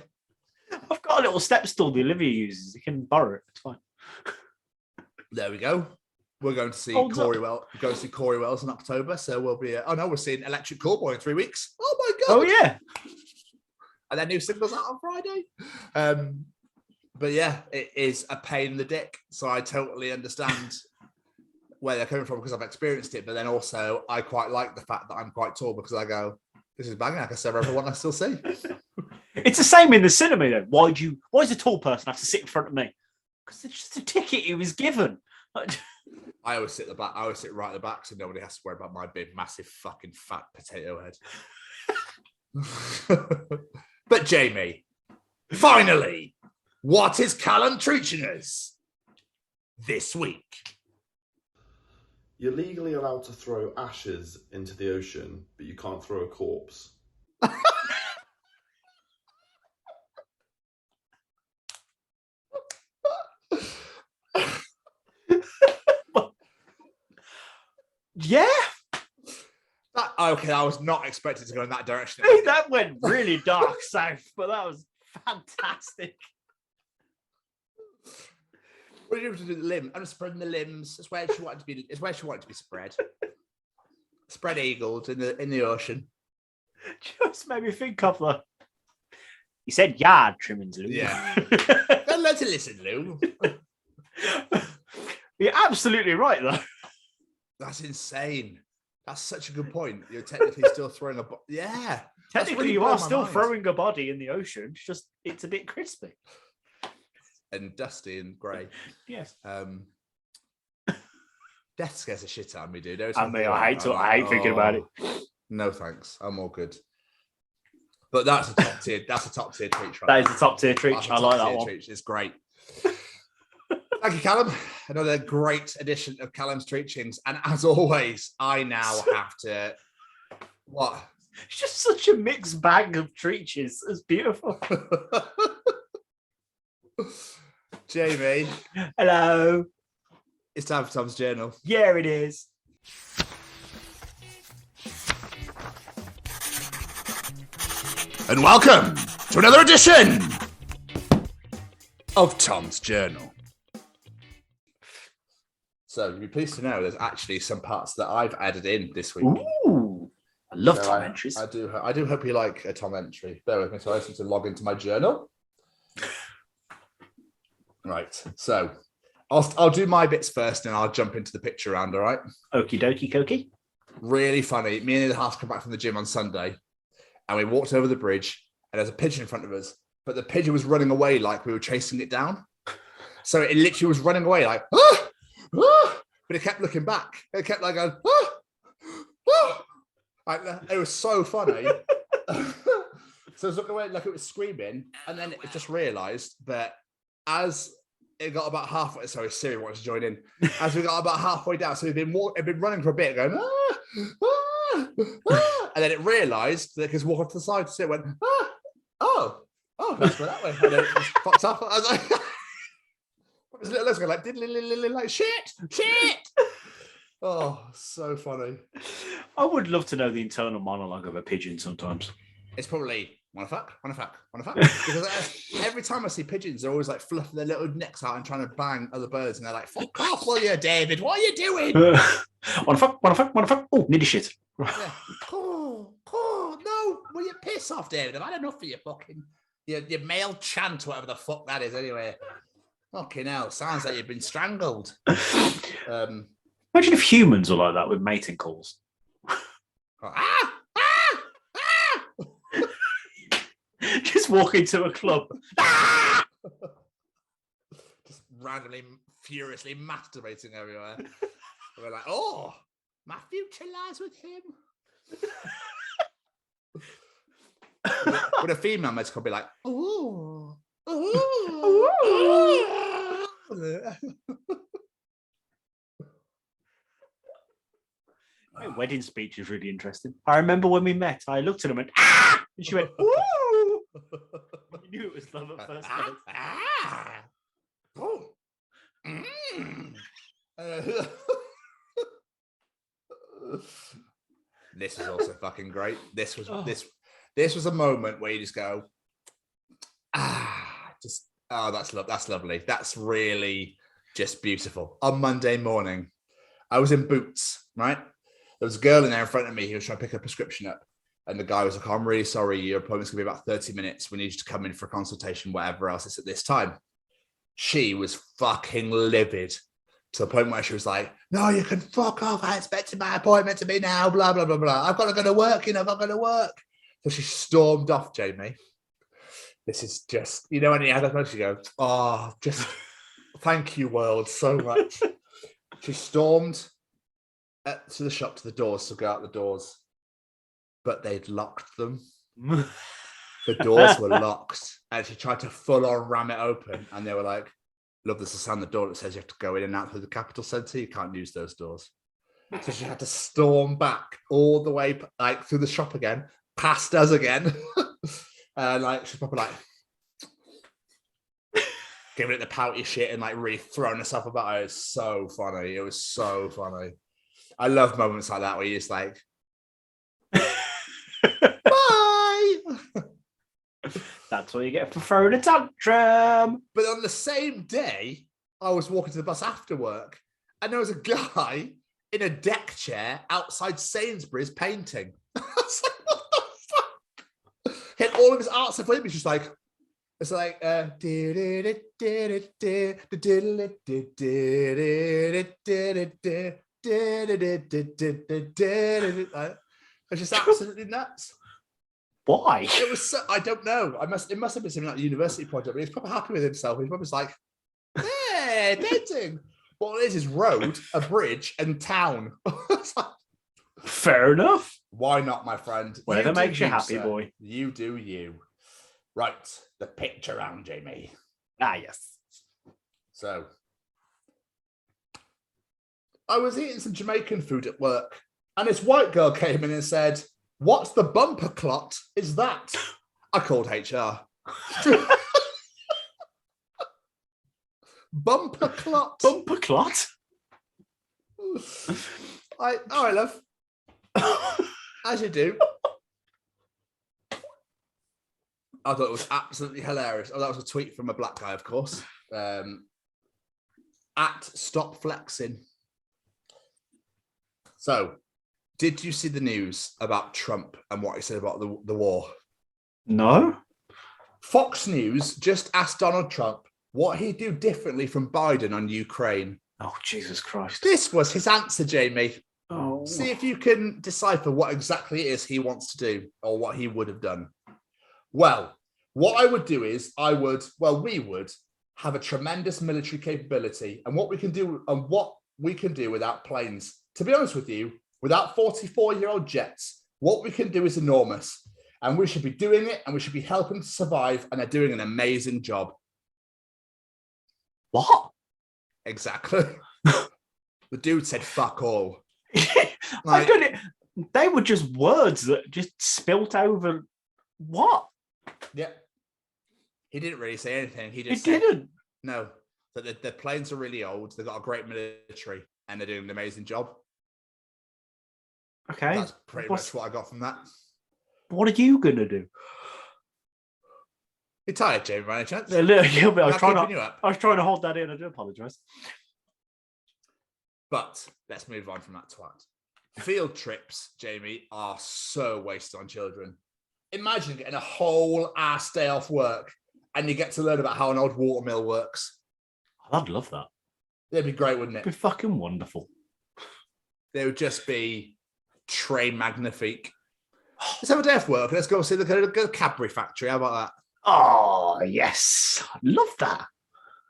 I've got a little step stool the Olivia uses. You can borrow it. It's fine. There we go. We're going to see Holds Corey Wells. We're going to see Corey Wells in October. So we'll be. We're seeing Electric Callboy in 3 weeks. Oh my god! Oh yeah. And their new singles out on Friday. But yeah, it is a pain in the dick. So I totally understand where they're coming from because I've experienced it. But then also, I quite like the fact that I'm quite tall because I go, this is banging. I can serve everyone I still see. It's the same in the cinema though. Why does a tall person have to sit in front of me? Because it's just a ticket he was given. I always sit at the back. I always sit right at the back, so nobody has to worry about my big, massive, fucking fat potato head. But Jamie, finally, what is Callum treating us this week? You're legally allowed to throw ashes into the ocean, but you can't throw a corpse. Yeah. Okay, I was not expecting to go in that direction. That went really dark south, but that was fantastic. What are you doing to do the limb? I'm spreading the limbs. It's where she wanted to be. It's where she wanted to be spread. Spread eagled in the ocean. Just made me think of the. He said yard trimmings, Lou. Yeah. Don't let it listen, Lou. You're absolutely right, though. That's insane. That's such a good point. You're technically still throwing a yeah. Technically, really you blown are my still mind. throwing a body in the ocean. It's a bit crispy And dusty and grey. Yes. Death scares the shit out of me, dude. I hate thinking about it. No thanks. I'm all good. But that's a top tier. That's a top tier treat. That is a top tier treat. I like that one. Treat. It's great. Thank you, Callum. Another great edition of Callum's Treachings. And as always, I now have to. What? It's just such a mixed bag of treaches. It's beautiful. Jamie. Hello. It's time for Tom's Journal. Yeah, it is. And welcome to another edition of Tom's Journal. So you'll be pleased to know there's actually some parts that I've added in this week. Ooh. I love So Tom entries. I do hope you like a Tom entry. Bear with me, so I just need to log into my journal. Right, so I'll do my bits first, and I'll jump into the picture round. All right. Okie dokie cokey. Really funny. Me and the house come back from the gym on Sunday, and we walked over the bridge, and there's a pigeon in front of us, but the pigeon was running away like we were chasing it down. So it literally was running away like, ah, ah, but it kept looking back. It kept like going, ah, ah. Like, it was so funny. So I was looking away like it was screaming, and then it just realised that as it got about halfway. Sorry, Siri wanted to join in. As we got about halfway down, so we've been running for a bit, going and then it realised that it was walking to the side, so it went oh, let's go that way, and then it just fucked off. I was like, this little let's go like shit. Oh, so funny. I would love to know the internal monologue of a pigeon sometimes. It's probably wanna fuck. Because every time I see pigeons, they're always like fluffing their little necks out and trying to bang other birds, and they're like, "Fuck off, will you, David? What are you doing?" Wanna fuck. Oh, need a shit. Yeah. Oh, no, will you piss off, David? I've had enough of your fucking your male chant, whatever the fuck that is. Anyway, fucking hell, sounds like you've been strangled. Imagine if humans were like that with mating calls. Just walk into a club. Just randomly, furiously masturbating everywhere. And we're like, oh, my future lies with him. With a female mate could be like, ooh. My wedding speech is really interesting. I remember when we met, I looked at him and ah! And she went, ooh. You knew it was love at first sight. Oh. This is also fucking great. This was a moment where you just go, that's lovely. That's really just beautiful. On Monday morning, I was in Boots, right? There was a girl in there in front of me who was trying to pick a prescription up. And the guy was like, I'm really sorry, your appointment's going to be about 30 minutes. We need you to come in for a consultation, whatever else it's at this time. She was fucking livid to the point where she was like, no, you can fuck off. I expected my appointment to be now, blah, blah, blah, blah. I've got to go to work, I've got to go to work. So she stormed off, Jamie. This is just, when you had that moment, you go, oh, just thank you, world, so much. She stormed to the shop, to the doors, to go out the doors, but they'd locked them. The doors were locked, and she tried to full on ram it open, and they were like, look, there's a sign on the door that says you have to go in and out through the Capital Centre. You can't use those doors. So she had to storm back all the way through the shop again, past us again. And she's probably giving it the pouty shit and really throwing herself about it. It was so funny. It was so funny. I love moments like that where you're just like, bye. That's what you get for throwing a tantrum. But on the same day, I was walking to the bus after work, and there was a guy in a deck chair outside Sainsbury's painting. I was like, what the fuck? He had all of his art stuff with him. He's just like, it's like, it's just absolutely nuts. Why? It was I don't know. It must have been something like a university project, but he's probably happy with himself. He's probably like, hey, painting. What it is road, a bridge, and town. Fair enough. Why not, my friend? Whatever makes you happy, sir. Boy. You do you. Right, the picture round, Jamie. Ah, yes. So, I was eating some Jamaican food at work, and this white girl came in and said, what's the bumper clot is that? I called HR. Bumper clot. Bumper clot? All right, love. As you do. I thought it was absolutely hilarious. Oh, that was a tweet from a black guy, of course. At Stop Flexing. So, did you see the news about Trump and what he said about the war? No. Fox News just asked Donald Trump what he'd do differently from Biden on Ukraine. Oh, Jesus Christ. This was his answer, Jamie. Oh. See if you can decipher what exactly it is he wants to do or what he would have done. Well, what I would do is we would have a tremendous military capability, and what we can do without planes. To be honest with you, without 44-year-old jets, what we can do is enormous, and we should be doing it, and we should be helping to survive, and they're doing an amazing job. What? Exactly. The dude said fuck all. I couldn't. They were just words that just spilt over. What? Yeah. He didn't really say anything. He just It didn't. No. That the planes are really old. They've got a great military and they're doing an amazing job. Okay. That's pretty much what I got from that. What are you going to do? You're tired, Jamie, by any chance? A little bit. I was trying to hold that in. I do apologise. But let's move on from that twat. Field trips, Jamie, are so wasted on children. Imagine getting a whole ass day off work and you get to learn about how an old watermill works. I'd love that. It'd be great, wouldn't it? It'd be fucking wonderful. They would just be très magnifique. Let's have a day off work. Let's go see the Cadbury factory. How about that? Oh, yes. I'd love that.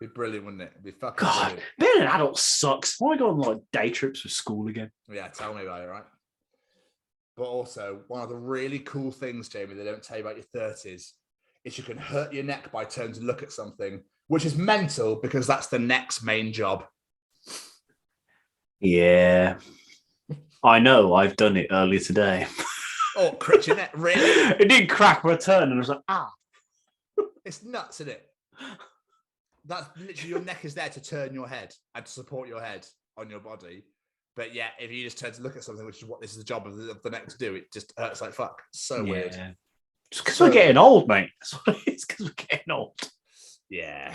It'd be brilliant, wouldn't it? It'd be fucking God, brilliant. being an adult sucks. Why go on like day trips for school again? Yeah, tell me about it, right? But also, one of the really cool things, Jamie, they don't tell you about your 30s is you can hurt your neck by turning to look at something, which is mental because that's the neck's main job. Yeah. I know. I've done it earlier today. Oh, crack your neck, really? It did crack for a turn and I was like, ah. It's nuts, isn't it? That's literally your neck is there to turn your head and to support your head on your body. But yeah, if you just turn to look at something, which is what this is the job of the neck to do, it just hurts like fuck. So weird. Just because we're getting old, mate. That's what it is, because we're getting old. Yeah.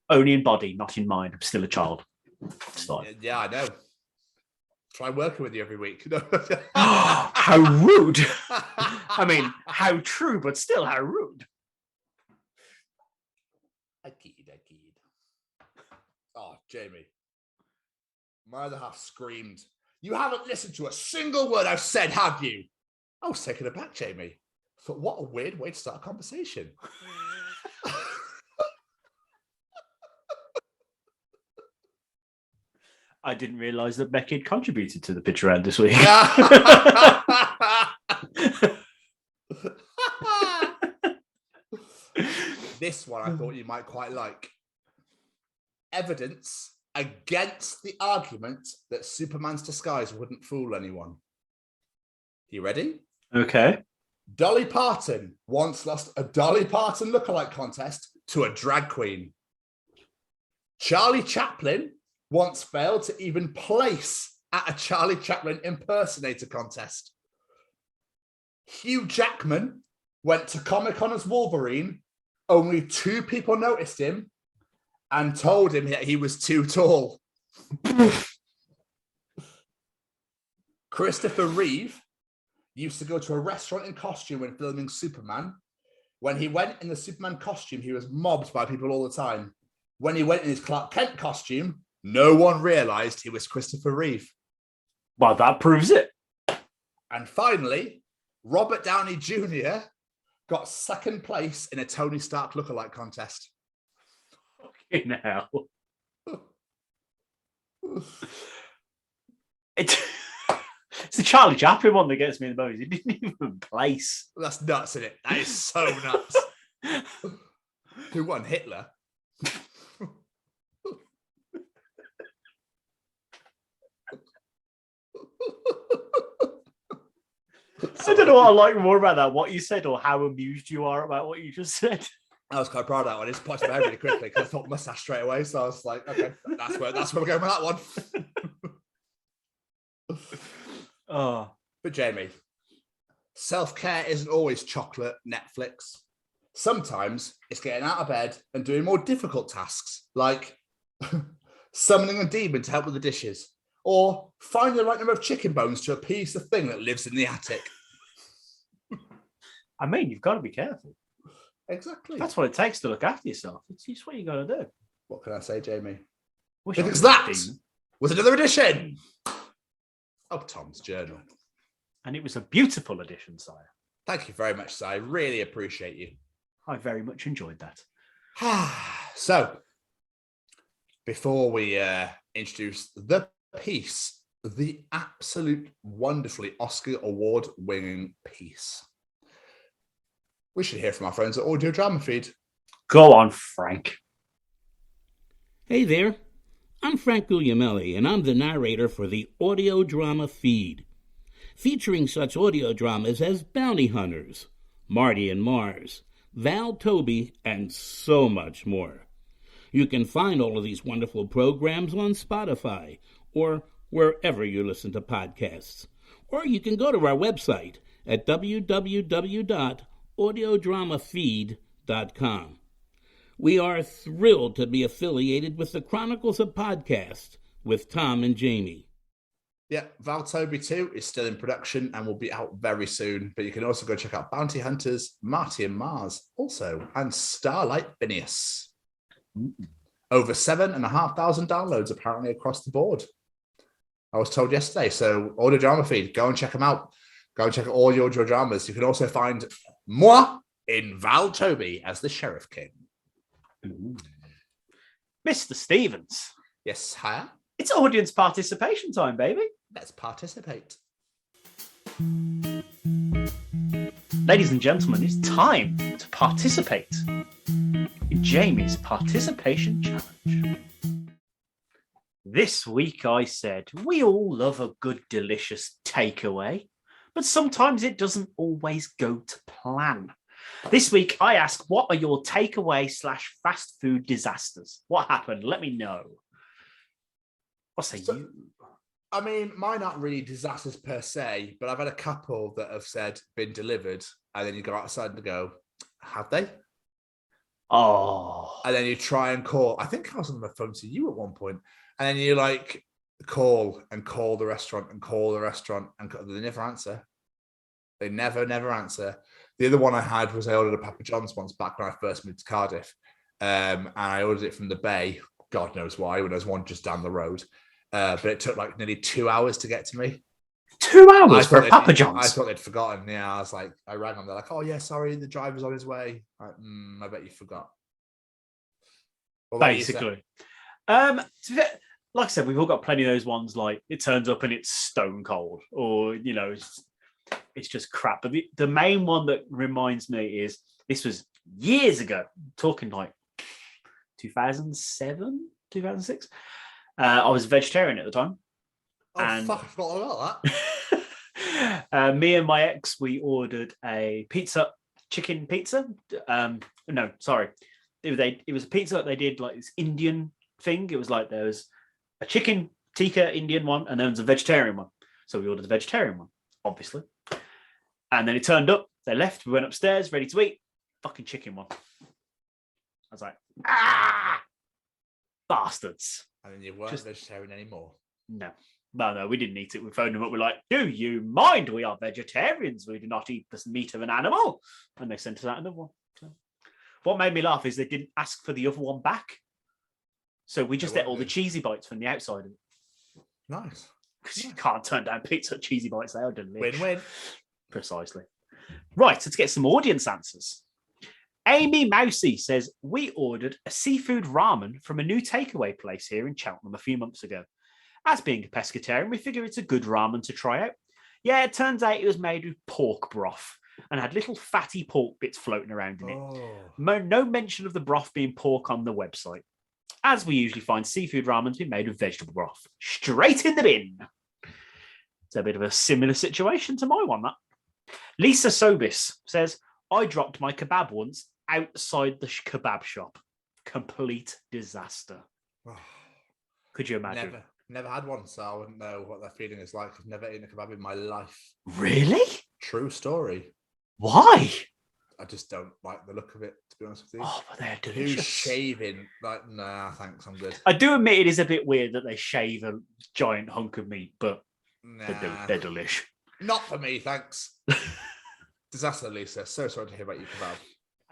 Only in body, not in mind. I'm still a child. Yeah, I know. Try working with you every week. How rude. I mean, how true, but still how rude. I kid. Oh, Jamie. My other half screamed. You haven't listened to a single word I've said, have you? I was taken aback, Jamie. I thought, what a weird way to start a conversation. I didn't realise that Becky had contributed to the pitch around this week. This one I thought you might quite like. Evidence against the argument that Superman's disguise wouldn't fool anyone. You ready? Okay. Dolly Parton once lost a Dolly Parton lookalike contest to a drag queen. Charlie Chaplin once failed to even place at a Charlie Chaplin impersonator contest. Hugh Jackman went to Comic-Con as Wolverine. Only 2 people noticed him and told him that he was too tall. Christopher Reeve used to go to a restaurant in costume when filming Superman. When he went in the Superman costume, he was mobbed by people all the time. When he went in his Clark Kent costume, no one realized he was Christopher Reeve. Well, that proves it. And finally, Robert Downey Jr. got second place in a Tony Stark lookalike contest. Fucking hell. It's the Charlie Chaplin one that gets me in the most. He didn't even place. That's nuts, isn't it? That is so nuts. Who won? Hitler? I don't know what I like more about that, what you said or how amused you are about what you just said. I was quite proud of that one. It's popped in my head really quickly because I thought mustache straight away. So I was like, okay, that's where we're going with that one. Oh. But Jamie, self-care isn't always chocolate, Netflix. Sometimes it's getting out of bed and doing more difficult tasks, like summoning a demon to help with the dishes, or finding the right number of chicken bones to appease the thing that lives in the attic. I mean, you've got to be careful. Exactly. That's what it takes to look after yourself. It's what you got to do. What can I say, Jamie? Wish Because I that was a demon. was another edition of Tom's Journal. And it was a beautiful edition, sire. Thank you very much, sir. I really appreciate you. I very much enjoyed that. So, before we introduce the piece, the absolute wonderfully Oscar award-winning piece, we should hear from our friends at Audio Drama Feed. Go on, Frank. Hey there, I'm Frank Guglielmelli, and I'm the narrator for the audio drama Feed, featuring such audio dramas as Bounty Hunters, Marty and Mars, Val Toby, and so much more. You can find all of these wonderful programs on Spotify or wherever you listen to podcasts. Or you can go to our website at www.audiodramafeed.com. We are thrilled to be affiliated with the Chronicles of Podcast with Tom and Jamie. Yeah, Val Toby 2 is still in production and will be out very soon. But you can also go check out Bounty Hunters, Marty and Mars also, and Starlight Phineas. Over 7,500 downloads apparently across the board. I was told yesterday. So Audio Drama Feed, go and check them out. Go and check out all your audio dramas. You can also find moi in Val Toby as the Sheriff King. Mr. Stevens. Yes, hi. It's audience participation time, baby. Let's participate. Ladies and gentlemen, it's time to participate in Jamie's participation challenge. This week I said, we all love a good, delicious takeaway, but sometimes it doesn't always go to plan. This week, I ask, what are your takeaway / fast food disasters? What happened? Let me know. What say you? I mean, mine aren't really disasters per se, but I've had a couple that have said been delivered, and then you go outside and go, have they? Oh. And then you try and call. I think I was on the phone to you at one point, and then you like call the restaurant and they never answer. They never answer. The other one I had was I ordered a Papa John's once back when I first moved to Cardiff. And I ordered it from the Bay. God knows why, when there's one just down the road. But it took like nearly 2 hours to get to me. 2 hours for a Papa John's? I thought they'd forgotten. Yeah, I rang them. They're like, oh, yeah, sorry, the driver's on his way. I bet you forgot. Basically. Like I said, we've all got plenty of those ones like it turns up and it's stone cold, or, you know, it's just crap. But the main one that reminds me is, this was years ago, talking like 2007, 2006. I was a vegetarian at the time. Oh, and fuck, I forgot all about that. Me and my ex, we ordered a chicken pizza. No, sorry. It was a pizza that they did like this Indian thing. It was like there was a chicken tikka Indian one, and then there was a vegetarian one. So we ordered the vegetarian one, obviously. And then it turned up, they left, we went upstairs, ready to eat, fucking chicken one. I was like, bastards. And then you weren't vegetarian anymore. No, we didn't eat it. We phoned them up, we're like, do you mind? We are vegetarians. We do not eat the meat of an animal. And they sent us out another one. So, what made me laugh is they didn't ask for the other one back. So we just ate all the cheesy bites from the outside of it. Nice. Because you can't turn down pizza cheesy bites. They are delicious. Win-win. Precisely. Right, let's get some audience answers. Amy Mousy says, we ordered a seafood ramen from a new takeaway place here in Cheltenham a few months ago. As being a pescatarian, we figure it's a good ramen to try out. Yeah, it turns out it was made with pork broth and had little fatty pork bits floating around in it. No mention of the broth being pork on the website. As we usually find seafood ramens be made with vegetable broth. Straight in the bin. It's a bit of a similar situation to my one, that. Lisa Sobis says, I dropped my kebab once outside the kebab shop. Complete disaster. Could you imagine? Never had one, so I wouldn't know what that feeling is like. I've never eaten a kebab in my life. Really? True story. Why? I just don't like the look of it, to be honest with you. Oh, but they're delicious. Who's shaving? Like, nah, thanks, I'm good. I do admit it is a bit weird that they shave a giant hunk of meat, but they're delish. Not for me, thanks. Disaster, Lisa. So sorry to hear about your kebab.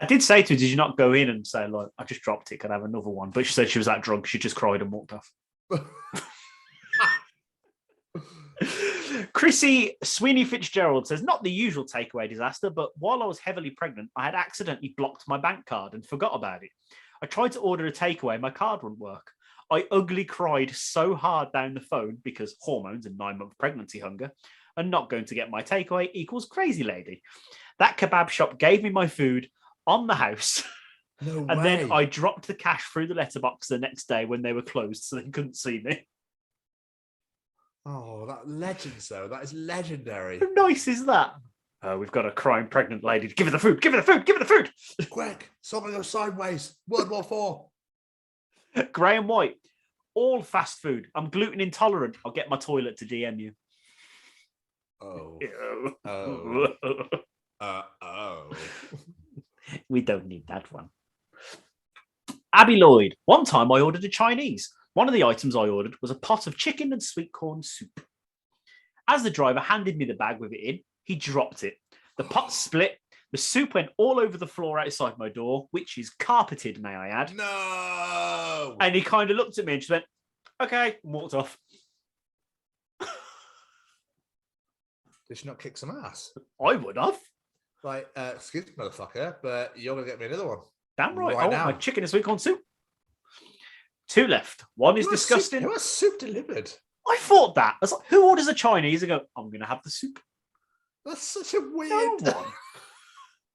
I did say to her, did you not go in and say, like, I just dropped it, can I have another one? But she said she was that drunk, she just cried and walked off. Chrissy Sweeney Fitzgerald says, not the usual takeaway disaster, but while I was heavily pregnant, I had accidentally blocked my bank card and forgot about it. I tried to order a takeaway, my card wouldn't work. I ugly cried so hard down the phone because hormones and 9-month pregnancy hunger, and not going to get my takeaway equals crazy lady. That kebab shop gave me my food on the house No And way. then I dropped the cash through the letterbox the next day when they were closed, so they couldn't see me. Oh, that legends though. That is legendary. How nice is that? We've got a crying pregnant lady. Give her the food. Give her the food. Give her the food. Quick, someone go sideways. World War IV. Grey and white. All fast food. I'm gluten intolerant. I'll get my toilet to DM you. Oh. Oh. We don't need that one. Abby Lloyd. One time I ordered a Chinese. One of the items I ordered was a pot of chicken and sweet corn soup. As the driver handed me the bag with it in, he dropped it. The pot split. The soup went all over the floor outside my door, which is carpeted, may I add. No. And he kind of looked at me and just went, okay, and walked off. Did she not kick some ass? I would have. Like, excuse me, motherfucker, but you're going to get me another one. Damn right. Right I now. want my chicken and sweet corn soup. 2 left. One is disgusting. Who has soup delivered? I thought that. I was like, who orders a Chinese and go, I'm going to have the soup? That's such a weird No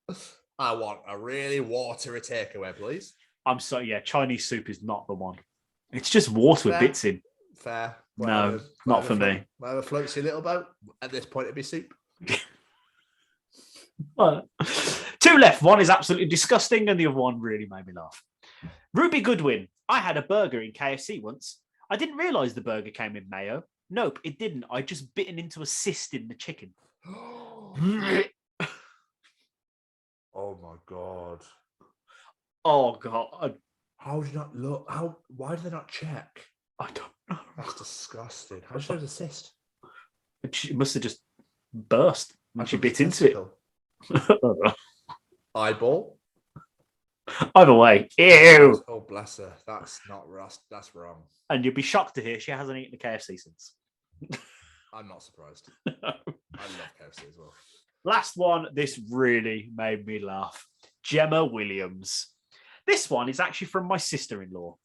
one. I want a really watery takeaway, please. I'm sorry. Yeah, Chinese soup is not the one. It's just water with Fair. bits in. Fair. No, not for me. Whatever floats your little boat. At this point, it'd be soup. 2 left. One is absolutely disgusting, and the other one really made me laugh. Ruby Goodwin. I had a burger in KFC once. I didn't realise the burger came in mayo. Nope, it didn't. I just bitten into a cyst in the chicken. Oh my god. Oh god. How did you not look? Why did they not check? I don't know. That's disgusting. How did you know it was a cyst? She must have just burst when she bit into it. Eyeball. Either way, ew. Oh bless her. That's not Rust. That's wrong. And you'll be shocked to hear she hasn't eaten a KFC since. I'm not surprised. I love KFC as well. Last one. This really made me laugh. Gemma Williams. This one is actually from my sister-in-law.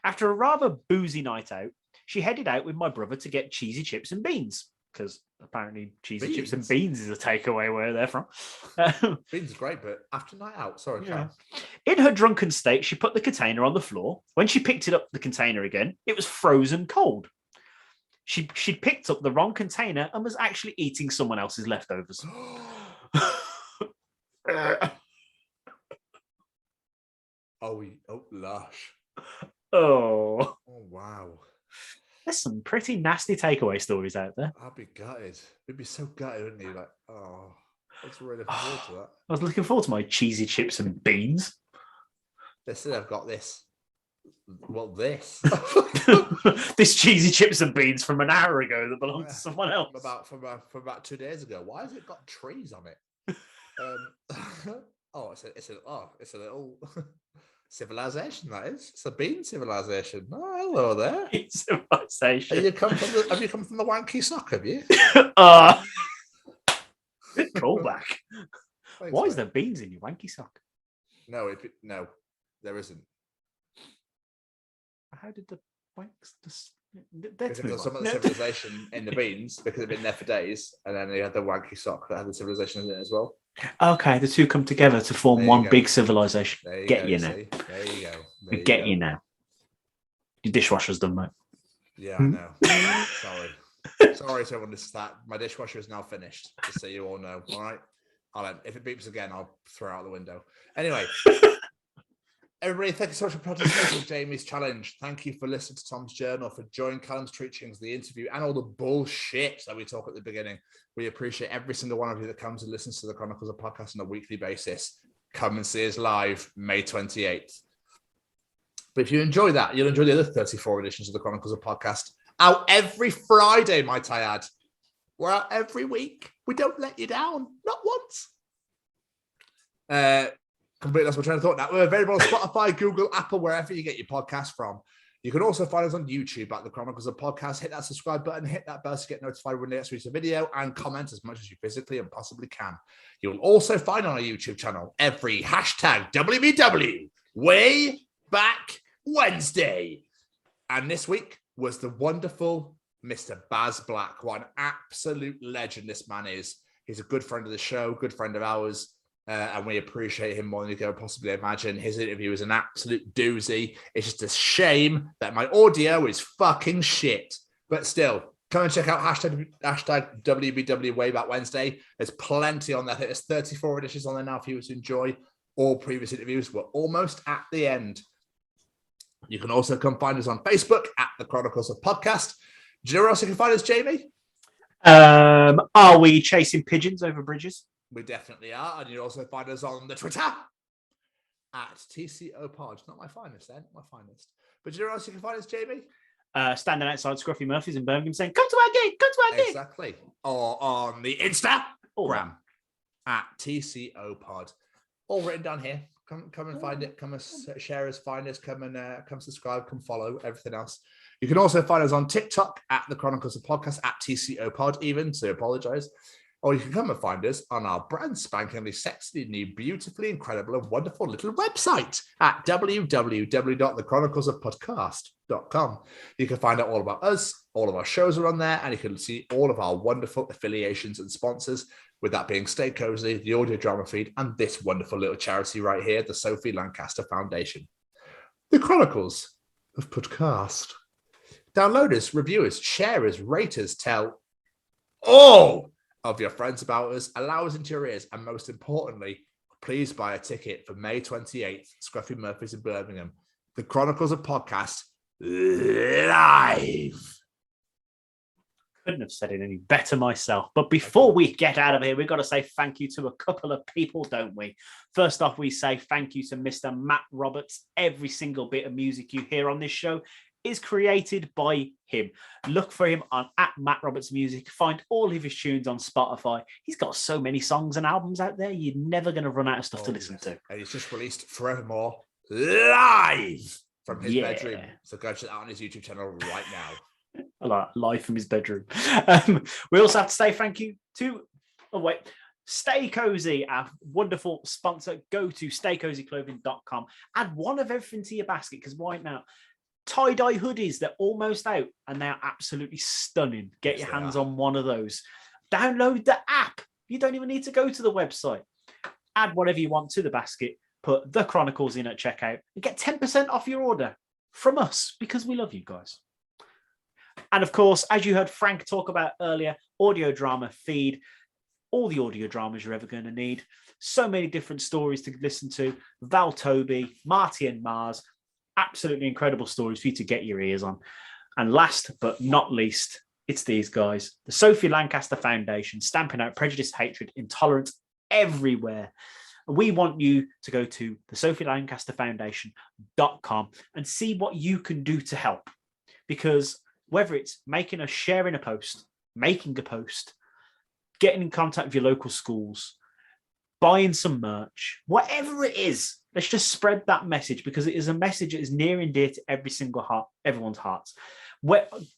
After a rather boozy night out, she headed out with my brother to get cheesy chips and beans, because apparently cheesy chips and beans is a takeaway where they're from. Beans are great, but after night out, sorry. Yeah. In her drunken state, she put the container on the floor. When she picked it up, the container again, it was frozen cold. She'd picked up the wrong container and was actually eating someone else's leftovers. Oh, lush. Oh, wow. There's some pretty nasty takeaway stories out there. I'd be gutted. We'd be so gutted, wouldn't you? Like, oh, I was really looking forward to that. I was looking forward to my cheesy chips and beans. They said I've got this. Well, this. This cheesy chips and beans from an hour ago that belonged to someone else. From about 2 days ago. Why has it got trees on it? It's a little civilization, that is. It's a bean civilization. Oh, hello there. Bean civilization. Have you come from the wanky sock, have you? Good callback. Why is there there beans in your wanky sock? No, there isn't. How did the wanks just... Because there's some of the civilization in the beans because they've been there for days, and then they had the wanky sock that had the civilization in it as well. Okay, the two come together to form one big civilization. Get you now. There you go. Get you now. Your dishwasher's done, mate. Yeah, I know. Sorry to everyone. This is that. My dishwasher is now finished. Just so you all know. All right. If it beeps again, I'll throw it out the window. Anyway. Everybody, thank you so much for participating in Jamie's challenge. Thank you for listening to Tom's Journal, for joining Callum's Treachings, the interview, and all the bullshit that we talk at the beginning. We appreciate every single one of you that comes and listens to the Chronicles of Podcast on a weekly basis. Come and see us live May 28th. But if you enjoy that, you'll enjoy the other 34 editions of the Chronicles of Podcast. Out every Friday, might I add. We're out every week. We don't let you down. Not once. Completely lost my train of thought now. We're available on Spotify, Google, Apple, wherever you get your podcast from. You can also find us on YouTube at the Chronicles of Podcast. Hit that subscribe button, hit that bell to get notified when we next release a video, and comment as much as you physically and possibly can. You'll also find on our YouTube channel every hashtag WBW way back Wednesday. And this week was the wonderful Mr. Baz Black. What an absolute legend this man is. He's a good friend of the show, good friend of ours. and we appreciate him more than you can possibly imagine. His interview is an absolute doozy. It's just a shame that my audio is fucking shit. But still, come and check out hashtag WBW Wayback Wednesday. There's plenty on there. I think there's 34 editions on there now for you to enjoy. All previous interviews. We're almost at the end. You can also come find us on Facebook at the Chronicles of Podcast. Do you know where else you can find us, Jamie? Are we chasing pigeons over bridges? We definitely are. And you also find us on the Twitter at TCO Pod. Not my finest then, my finest. But do you know where else you can find us, Jamie? Standing outside Scruffy Murphy's in Birmingham saying, come to our gig, come to our gig. Exactly. Or on the Instagram at TCO Pod. All written down here. Come and find it. Come and share us, find us, come subscribe, come follow, everything else. You can also find us on TikTok at the Chronicles of Podcast, at TCO Pod even, so I apologize. Or you can come and find us on our brand spankingly sexy, new, beautifully incredible and wonderful little website at www.thechroniclesofpodcast.com. You can find out all about us, all of our shows are on there, and you can see all of our wonderful affiliations and sponsors, with that being Stay Cozy, the audio drama feed, and this wonderful little charity right here, the Sophie Lancaster Foundation. The Chronicles of Podcast. Downloaders, reviewers, sharers, raters, tell all of your friends about us, allow us into your ears, and most importantly, please buy a ticket for May 28th, Scruffy Murphy's in Birmingham. The Chronicles of Podcast live. Couldn't have said it any better myself. But before we get out of here, we've got to say thank you to a couple of people, don't we? First off, we say thank you to Mr. Matt Roberts. Every single bit of music you hear on this show is created by him. Look for him on at Matt Roberts Music. Find all of his tunes on Spotify. He's got so many songs and albums out there. You're never going to run out of stuff to listen to. And he's just released Forevermore live from his bedroom. So go check that out on his YouTube channel right now. Live from his bedroom. We also have to say thank you to Stay Cozy, our wonderful sponsor. Go to staycozyclothing.com. Add one of everything to your basket, because right now, tie-dye hoodies, they're almost out and they're absolutely stunning. Get your hands on one of those. Download the app. You don't even need to go to the website. Add whatever you want to the basket. Put the Chronicles in at checkout and get 10% off your order from us, because we love you guys. And of course, as you heard Frank talk about earlier, audio drama feed, all the audio dramas you're ever going to need. So many different stories to listen to. Val Toby, Marty and Mars, absolutely incredible stories for you to get your ears on. And last but not least, it's these guys, the Sophie Lancaster Foundation, stamping out prejudice, hatred, intolerance everywhere. We want you to go to the SophieLancasterFoundation.com and see what you can do to help. Because whether it's sharing a post, making a post, getting in contact with your local schools, buying some merch, whatever it is, let's just spread that message, because it is a message that is near and dear to everyone's hearts.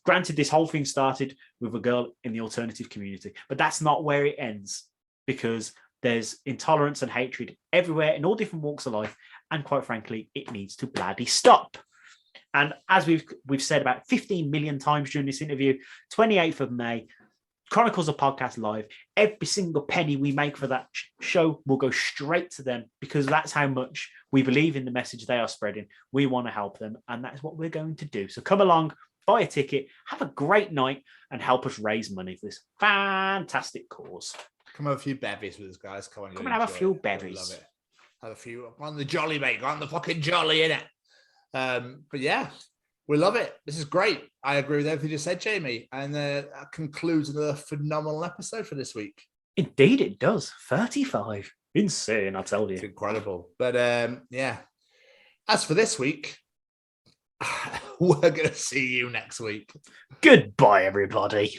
Granted, this whole thing started with a girl in the alternative community, but that's not where it ends, because there's intolerance and hatred everywhere in all different walks of life, and quite frankly, it needs to bloody stop. And as we've said about 15 million times during this interview, 28th of May, Chronicles of Podcast live. Every single penny we make for that show will go straight to them, because that's how much we believe in the message they are spreading. We want to help them, and that's what we're going to do. So come along, buy a ticket, have a great night, and help us raise money for this fantastic cause. Come have a few bevies with us, guys. Come on, come and have a few bevies. Love it. Have a few. Go on the jolly, mate. Go on the fucking jolly, innit? But yeah, we love it. This is great. I agree with everything you said, Jamie. And that concludes another phenomenal episode for this week. Indeed, it does. 35. Insane, I tell you. It's incredible. But yeah, as for this week, we're going to see you next week. Goodbye, everybody.